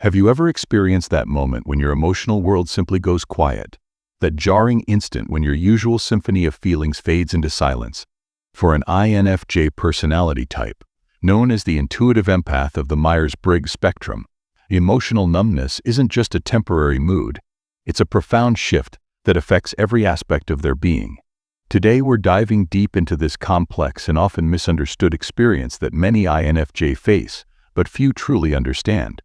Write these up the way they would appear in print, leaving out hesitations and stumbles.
Have you ever experienced that moment when your emotional world simply goes quiet? That jarring instant when your usual symphony of feelings fades into silence? For an INFJ personality type, known as the intuitive empath of the Myers-Briggs spectrum, emotional numbness isn't just a temporary mood, it's a profound shift that affects every aspect of their being. Today we're diving deep into this complex and often misunderstood experience that many INFJ face, but few truly understand.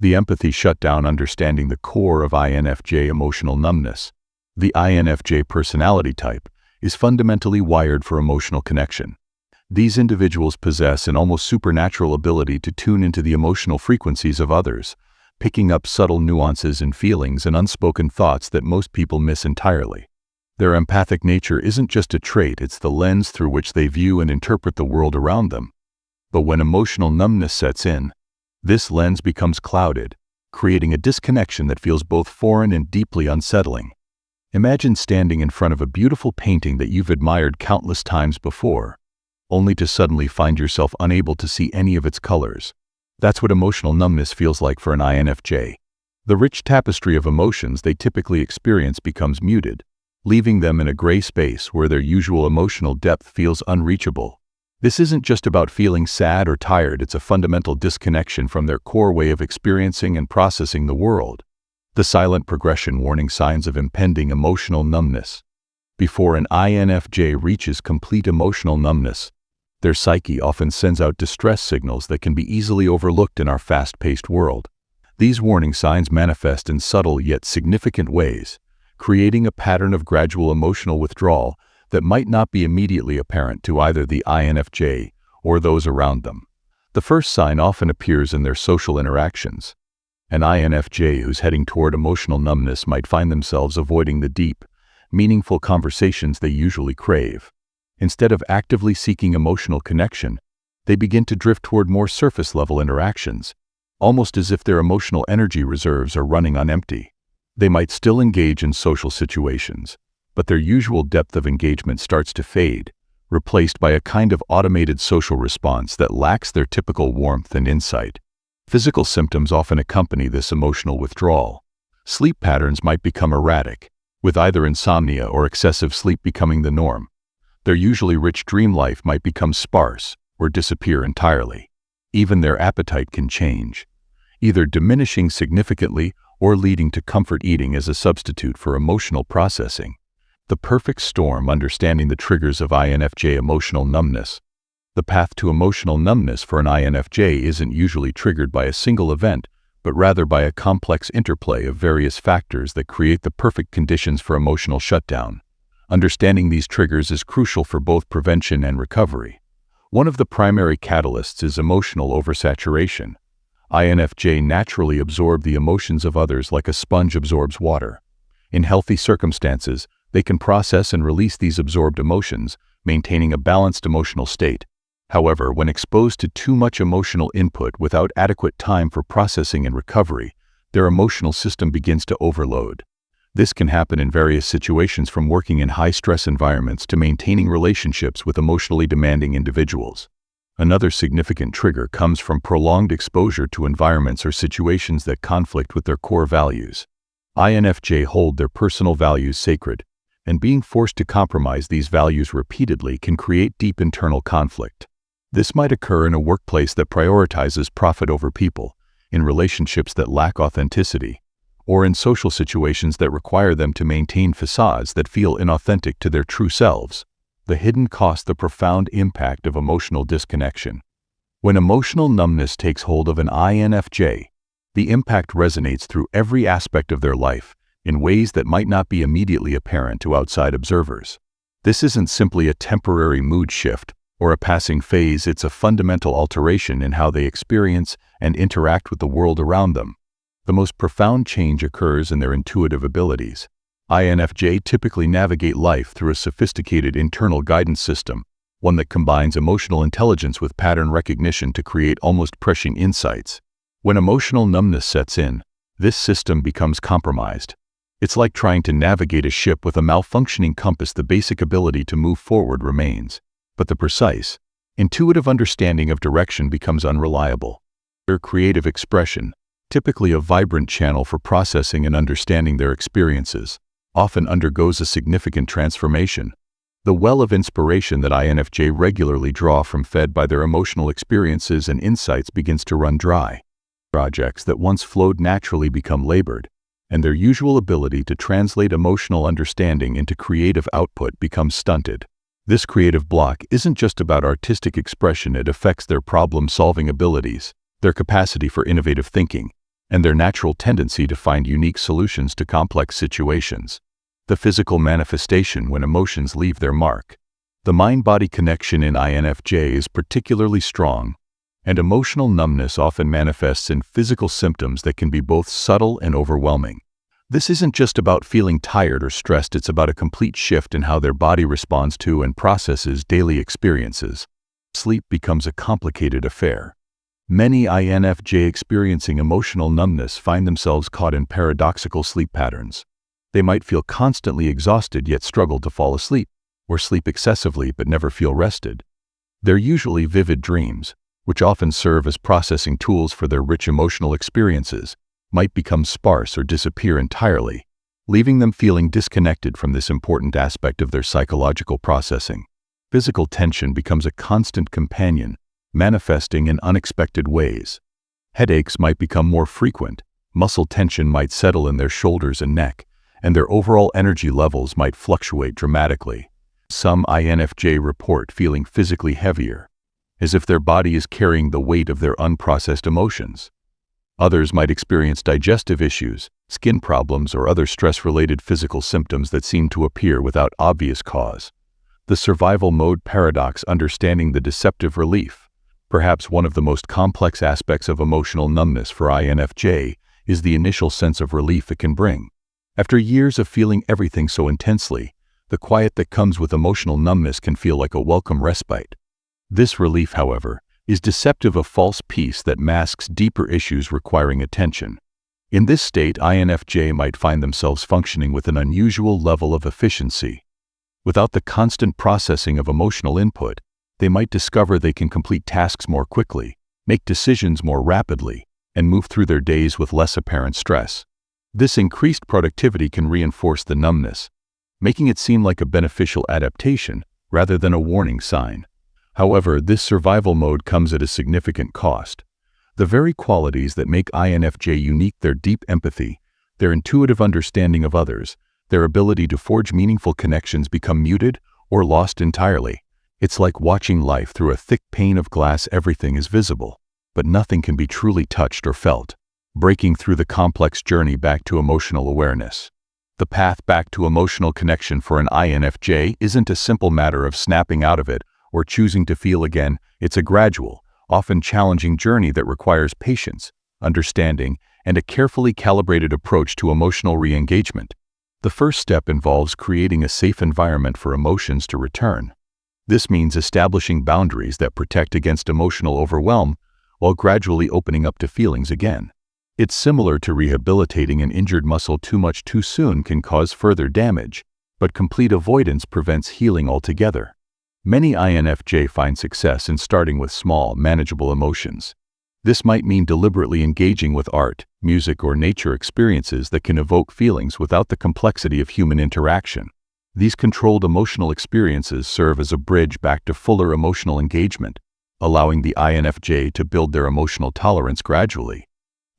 The empathy shutdown, understanding the core of INFJ emotional numbness. The INFJ personality type is fundamentally wired for emotional connection. These individuals possess an almost supernatural ability to tune into the emotional frequencies of others, picking up subtle nuances in feelings and unspoken thoughts that most people miss entirely. Their empathic nature isn't just a trait, it's the lens through which they view and interpret the world around them. But when emotional numbness sets in, this lens becomes clouded, creating a disconnection that feels both foreign and deeply unsettling. Imagine standing in front of a beautiful painting that you've admired countless times before, only to suddenly find yourself unable to see any of its colors. That's what emotional numbness feels like for an INFJ. The rich tapestry of emotions they typically experience becomes muted, leaving them in a gray space where their usual emotional depth feels unreachable. This isn't just about feeling sad or tired, it's a fundamental disconnection from their core way of experiencing and processing the world. The silent progression, warning signs of impending emotional numbness. Before an INFJ reaches complete emotional numbness, their psyche often sends out distress signals that can be easily overlooked in our fast-paced world. These warning signs manifest in subtle yet significant ways, creating a pattern of gradual emotional withdrawal that might not be immediately apparent to either the INFJ or those around them. The first sign often appears in their social interactions. An INFJ who's heading toward emotional numbness might find themselves avoiding the deep, meaningful conversations they usually crave. Instead of actively seeking emotional connection, they begin to drift toward more surface-level interactions, almost as if their emotional energy reserves are running on empty. They might still engage in social situations, but their usual depth of engagement starts to fade, replaced by a kind of automated social response that lacks their typical warmth and insight. Physical symptoms often accompany this emotional withdrawal. Sleep patterns might become erratic, with either insomnia or excessive sleep becoming the norm. Their usually rich dream life might become sparse or disappear entirely. Even their appetite can change, either diminishing significantly or leading to comfort eating as a substitute for emotional processing. The perfect storm, understanding the triggers of INFJ emotional numbness. The path to emotional numbness for an INFJ isn't usually triggered by a single event, but rather by a complex interplay of various factors that create the perfect conditions for emotional shutdown. Understanding these triggers is crucial for both prevention and recovery. One of the primary catalysts is emotional oversaturation. INFJ naturally absorb the emotions of others like a sponge absorbs water. In healthy circumstances, they can process and release these absorbed emotions, maintaining a balanced emotional state. However, when exposed to too much emotional input without adequate time for processing and recovery, their emotional system begins to overload. This can happen in various situations, from working in high-stress environments to maintaining relationships with emotionally demanding individuals. Another significant trigger comes from prolonged exposure to environments or situations that conflict with their core values. INFJ hold their personal values sacred, and being forced to compromise these values repeatedly can create deep internal conflict. This might occur in a workplace that prioritizes profit over people, in relationships that lack authenticity, or in social situations that require them to maintain facades that feel inauthentic to their true selves. The hidden cost, the profound impact of emotional disconnection. When emotional numbness takes hold of an INFJ, the impact resonates through every aspect of their life, in ways that might not be immediately apparent to outside observers. This isn't simply a temporary mood shift or a passing phase, it's a fundamental alteration in how they experience and interact with the world around them. The most profound change occurs in their intuitive abilities. INFJ typically navigate life through a sophisticated internal guidance system, one that combines emotional intelligence with pattern recognition to create almost prescient insights. When emotional numbness sets in, this system becomes compromised. It's like trying to navigate a ship with a malfunctioning compass. The basic ability to move forward remains, but the precise, intuitive understanding of direction becomes unreliable. Their creative expression. typically a vibrant channel for processing and understanding their experiences, often undergoes a significant transformation. The well of inspiration that INFJ regularly draw from fed by their emotional experiences and insights begins to run dry. Projects that once flowed naturally become labored, and their usual ability to translate emotional understanding into creative output becomes stunted. This creative block isn't just about artistic expression, it affects their problem-solving abilities, their capacity for innovative thinking, and their natural tendency to find unique solutions to complex situations. The physical manifestation when emotions leave their mark. The mind-body connection in INFJ is particularly strong, and emotional numbness often manifests in physical symptoms that can be both subtle and overwhelming. This isn't just about feeling tired or stressed, it's about a complete shift in how their body responds to and processes daily experiences. Sleep becomes a complicated affair. Many INFJ experiencing emotional numbness find themselves caught in paradoxical sleep patterns. They might feel constantly exhausted yet struggle to fall asleep, or sleep excessively but never feel rested. They're usually vivid dreams, which often serve as processing tools for their rich emotional experiences, might become sparse or disappear entirely, leaving them feeling disconnected from this important aspect of their psychological processing. Physical tension becomes a constant companion, manifesting in unexpected ways. Headaches might become more frequent, muscle tension might settle in their shoulders and neck, and their overall energy levels might fluctuate dramatically. Some INFJ report feeling physically heavier, as if their body is carrying the weight of their unprocessed emotions. Others might experience digestive issues, skin problems, or other stress-related physical symptoms that seem to appear without obvious cause. The survival mode paradox. Understanding the deceptive relief. Perhaps one of the most complex aspects of emotional numbness for INFJ is the initial sense of relief it can bring. After years of feeling everything so intensely, the quiet that comes with emotional numbness can feel like a welcome respite. This relief, however, is deceptive, a false peace that masks deeper issues requiring attention. In this state, INFJ might find themselves functioning with an unusual level of efficiency. Without the constant processing of emotional input, they might discover they can complete tasks more quickly, make decisions more rapidly, and move through their days with less apparent stress. This increased productivity can reinforce the numbness, making it seem like a beneficial adaptation rather than a warning sign. However, this survival mode comes at a significant cost. The very qualities that make INFJ unique, their deep empathy, their intuitive understanding of others, their ability to forge meaningful connections, become muted or lost entirely. It's like watching life through a thick pane of glass. Everything is visible, but nothing can be truly touched or felt. Breaking through the complex journey back to emotional awareness. The path back to emotional connection for an INFJ isn't a simple matter of snapping out of it or choosing to feel again. It's a gradual, often challenging journey that requires patience, understanding, and a carefully calibrated approach to emotional re-engagement. The first step involves creating a safe environment for emotions to return. This means establishing boundaries that protect against emotional overwhelm while gradually opening up to feelings again. It's similar to rehabilitating an injured muscle. Too much too soon can cause further damage, but complete avoidance prevents healing altogether. Many INFJ find success in starting with small, manageable emotions. This might mean deliberately engaging with art, music, or nature experiences that can evoke feelings without the complexity of human interaction. These controlled emotional experiences serve as a bridge back to fuller emotional engagement, allowing the INFJ to build their emotional tolerance gradually.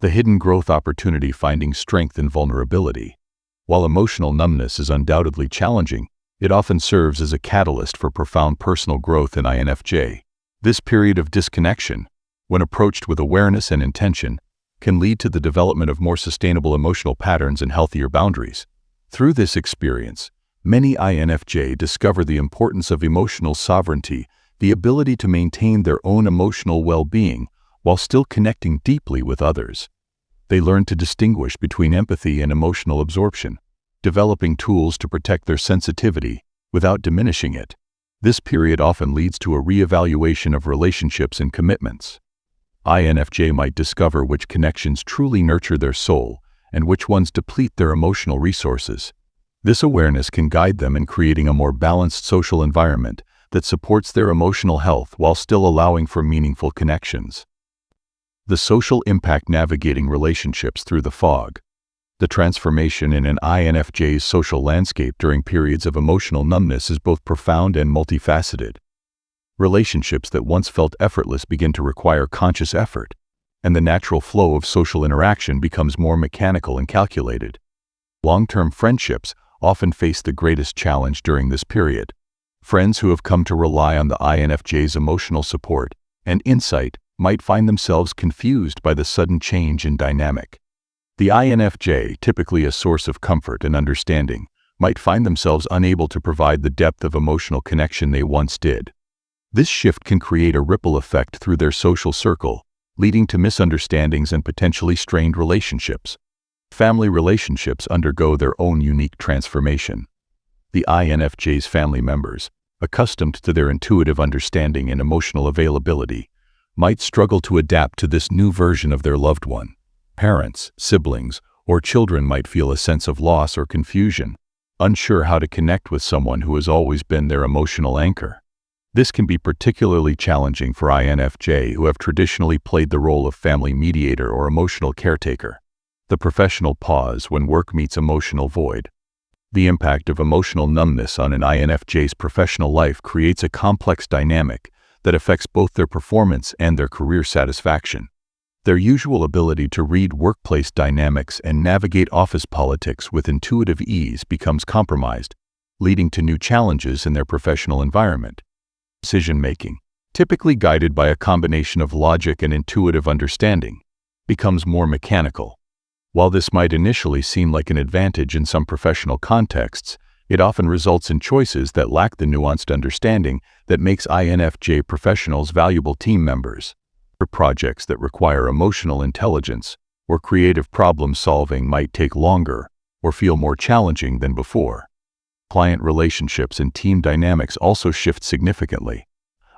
The hidden growth opportunity. Finding strength in vulnerability. While emotional numbness is undoubtedly challenging, it often serves as a catalyst for profound personal growth in INFJ. This period of disconnection, when approached with awareness and intention, can lead to the development of more sustainable emotional patterns and healthier boundaries. Through this experience, many INFJ discover the importance of emotional sovereignty, the ability to maintain their own emotional well-being while still connecting deeply with others. They learn to distinguish between empathy and emotional absorption, developing tools to protect their sensitivity without diminishing it. This period often leads to a reevaluation of relationships and commitments. INFJ might discover which connections truly nurture their soul and which ones deplete their emotional resources. This awareness can guide them in creating a more balanced social environment that supports their emotional health while still allowing for meaningful connections. The social impact navigating relationships through the fog. The transformation in an INFJ's social landscape during periods of emotional numbness is both profound and multifaceted. Relationships that once felt effortless begin to require conscious effort, and the natural flow of social interaction becomes more mechanical and calculated. Long-term friendships often face the greatest challenge during this period. Friends who have come to rely on the INFJ's emotional support and insight might find themselves confused by the sudden change in dynamic. The INFJ, typically a source of comfort and understanding, might find themselves unable to provide the depth of emotional connection they once did. This shift can create a ripple effect through their social circle, leading to misunderstandings and potentially strained relationships. Family relationships undergo their own unique transformation. The INFJ's family members, accustomed to their intuitive understanding and emotional availability, might struggle to adapt to this new version of their loved one. Parents, siblings, or children might feel a sense of loss or confusion, unsure how to connect with someone who has always been their emotional anchor. This can be particularly challenging for INFJ who have traditionally played the role of family mediator or emotional caretaker. The professional pause when work meets emotional void. The impact of emotional numbness on an INFJ's professional life creates a complex dynamic that affects both their performance and their career satisfaction. Their usual ability to read workplace dynamics and navigate office politics with intuitive ease becomes compromised, leading to new challenges in their professional environment. Decision-making, typically guided by a combination of logic and intuitive understanding, becomes more mechanical. While this might initially seem like an advantage in some professional contexts, it often results in choices that lack the nuanced understanding that makes INFJ professionals valuable team members. For projects that require emotional intelligence or creative problem-solving might take longer or feel more challenging than before. Client relationships and team dynamics also shift significantly.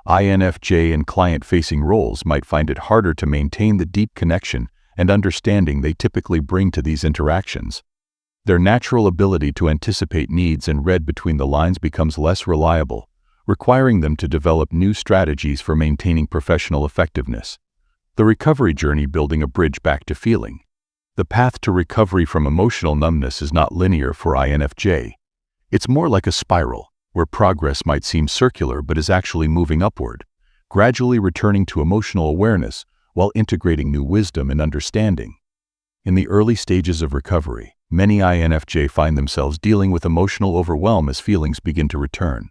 INFJ in client-facing roles might find it harder to maintain the deep connection and understanding they typically bring to these interactions. Their natural ability to anticipate needs and read between the lines becomes less reliable, requiring them to develop new strategies for maintaining professional effectiveness. The recovery journey, building a bridge back to feeling. The path to recovery from emotional numbness is not linear for INFJ. It's more like a spiral, where progress might seem circular but is actually moving upward, gradually returning to emotional awareness while integrating new wisdom and understanding. In the early stages of recovery, many INFJ find themselves dealing with emotional overwhelm as feelings begin to return.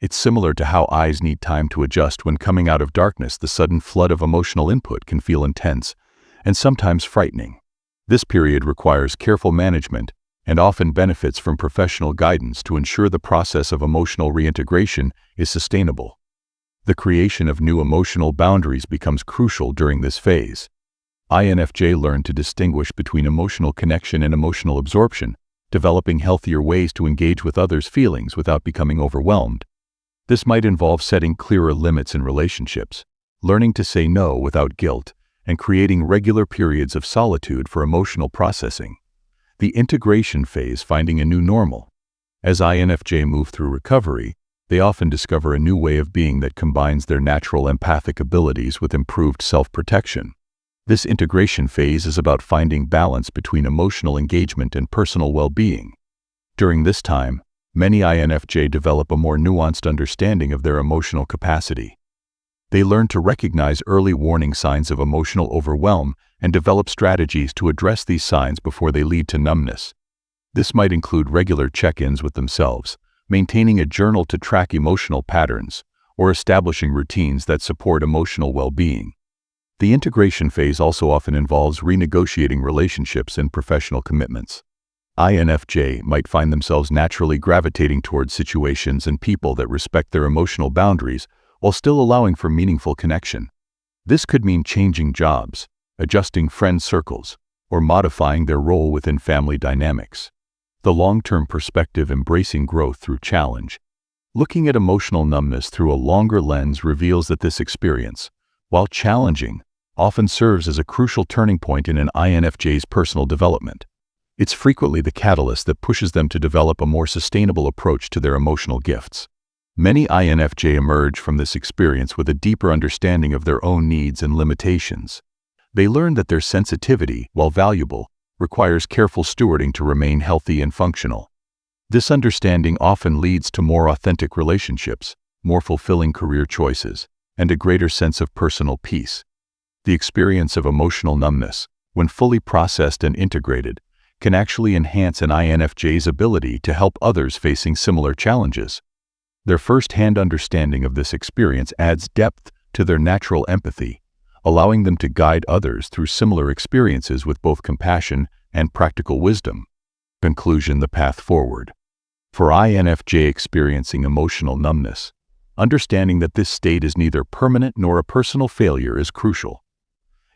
It's similar to how eyes need time to adjust when coming out of darkness. The sudden flood of emotional input can feel intense and sometimes frightening. This period requires careful management and often benefits from professional guidance to ensure the process of emotional reintegration is sustainable. The creation of new emotional boundaries becomes crucial during this phase. INFJ learn to distinguish between emotional connection and emotional absorption, developing healthier ways to engage with others' feelings without becoming overwhelmed. This might involve setting clearer limits in relationships, learning to say no without guilt, and creating regular periods of solitude for emotional processing. The integration phase, finding a new normal. As INFJ move through recovery, they often discover a new way of being that combines their natural empathic abilities with improved self-protection. This integration phase is about finding balance between emotional engagement and personal well-being. During this time, many INFJ develop a more nuanced understanding of their emotional capacity. They learn to recognize early warning signs of emotional overwhelm and develop strategies to address these signs before they lead to numbness. This might include regular check-ins with themselves, maintaining a journal to track emotional patterns, or establishing routines that support emotional well-being. The integration phase also often involves renegotiating relationships and professional commitments. INFJ might find themselves naturally gravitating towards situations and people that respect their emotional boundaries while still allowing for meaningful connection. This could mean changing jobs, adjusting friend circles, or modifying their role within family dynamics. The long-term perspective, embracing growth through challenge. Looking at emotional numbness through a longer lens reveals that this experience, while challenging, often serves as a crucial turning point in an INFJ's personal development. It's frequently the catalyst that pushes them to develop a more sustainable approach to their emotional gifts. Many INFJ emerge from this experience with a deeper understanding of their own needs and limitations. They learn that their sensitivity, while valuable, requires careful stewarding to remain healthy and functional. This understanding often leads to more authentic relationships, more fulfilling career choices, and a greater sense of personal peace. The experience of emotional numbness, when fully processed and integrated, can actually enhance an INFJ's ability to help others facing similar challenges. Their first-hand understanding of this experience adds depth to their natural empathy, allowing them to guide others through similar experiences with both compassion and practical wisdom. Conclusion: the path forward. For INFJ experiencing emotional numbness, understanding that this state is neither permanent nor a personal failure is crucial.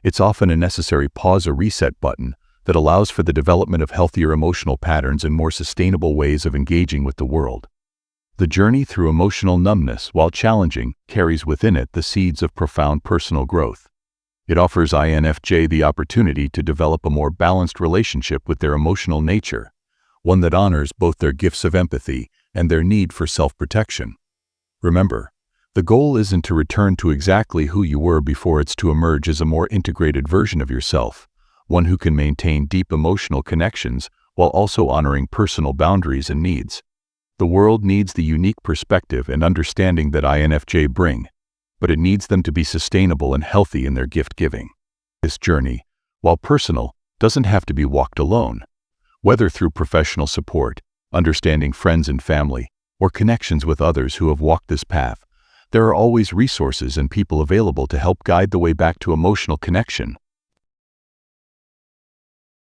It's often a necessary pause or reset button that allows for the development of healthier emotional patterns and more sustainable ways of engaging with the world. The journey through emotional numbness, while challenging, carries within it the seeds of profound personal growth. It offers INFJ the opportunity to develop a more balanced relationship with their emotional nature, one that honors both their gifts of empathy and their need for self-protection. Remember, the goal isn't to return to exactly who you were before. It's to emerge as a more integrated version of yourself, one who can maintain deep emotional connections while also honoring personal boundaries and needs. The world needs the unique perspective and understanding that INFJ bring, but it needs them to be sustainable and healthy in their gift-giving. This journey, while personal, doesn't have to be walked alone. Whether through professional support, understanding friends and family, or connections with others who have walked this path, there are always resources and people available to help guide the way back to emotional connection.